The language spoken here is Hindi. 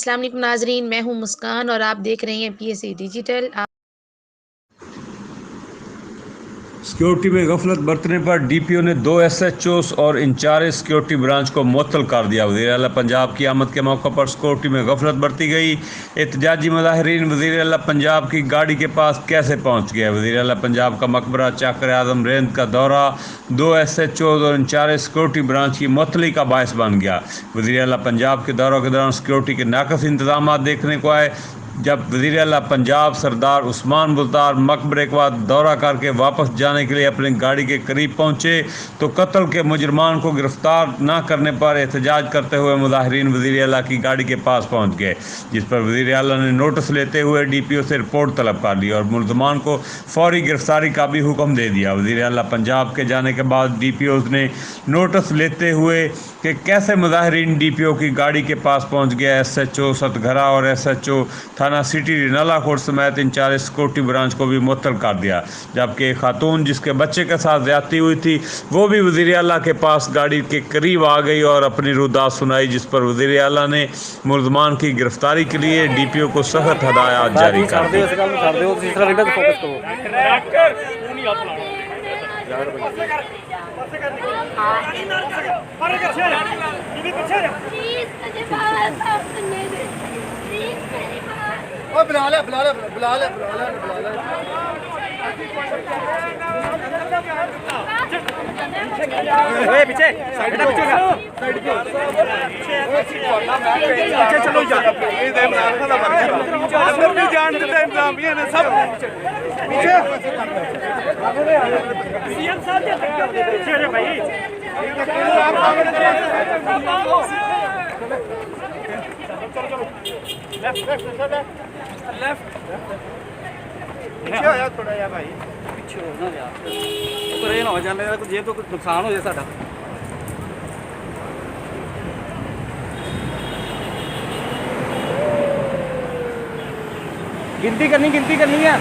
अस्सलाम वालेकुम नाज़रीन, मैं हूँ मुस्कान और आप देख रही हैं पीएसए डिजिटल। सिक्योरिटी में गफलत बरतने पर डीपीओ ने 2 एसएचओस और इंचार्ज सिक्योरिटी ब्रांच को मुअत्तल कर दिया। वज़ीर आला पंजाब की आमद के मौके पर सिक्योरिटी में गफलत बरती गई। एहतजाजी मुजाहिरीन वज़ीर आला पंजाब की गाड़ी के पास कैसे पहुंच गए? वज़ीर आला पंजाब का मकबरा चाकर आजम रेंद का दौरा 2 एसएचओस और इंचार्ज सिक्योरिटी ब्रांच की मुअत्तली का बायस बन गया। वज़ीर आला पंजाब के दौरे के दौरान सिक्योरिटी के नाकस इंतजाम देखने को आए। जब वज़ीर आला पंजाब सरदार उस्मान बुज़दार मकबरे के बाद दौरा करके वापस जाने के लिए अपनी गाड़ी के करीब पहुंचे तो कत्ल के मुजरमान को गिरफ्तार न करने पर एहतजाज करते हुए मुजाहिरीन वज़ीर आला की गाड़ी के पास पहुंच गए, जिस पर वज़ीर आला ने नोटिस लेते हुए डीपीओ से रिपोर्ट तलब कर ली और मुलजमान को फौरी गिरफ्तारी का भी हुक्म दे दिया। वज़ीर आला पंजाब के जाने के बाद डीपीओ ने नोटिस लेते हुए कि कैसे मुजाहिरीन डीपीओ की गाड़ी के पास पहुंच गया। एसएचओ सतघरा और एसएचओ थाना सिटी रिनाला कोट समेत इंचार्ज सिक्योरिटी ब्रांच को भी मुअत्तल कर दिया, जबकि एक खातून जिसके बच्चे के साथ ज्यादती हुई थी वो भी वज़ीर आला के पास गाड़ी के करीब आ गई और अपनी रुदात सुनाई, जिस पर वज़ीर आला ने मुलजमान की गिरफ्तारी के लिए डीपीओ को सख्त हदायत जारी कर दी। बुला ले बुला ले बुला ले बुला ले बुला ले पीछे साइड पे साइड पे पीछे चलो जा अंदर भी जान देते इंतजाम ये ने सब पीछे सीएम साहब के पीछे रे भाई लेफ्ट पीछे आया थोड़ा यार भाई पीछे हो ना यार परे ना हो जाने तो ये तो कुछ नुकसान हो जाए साडा। गिनती करनी है।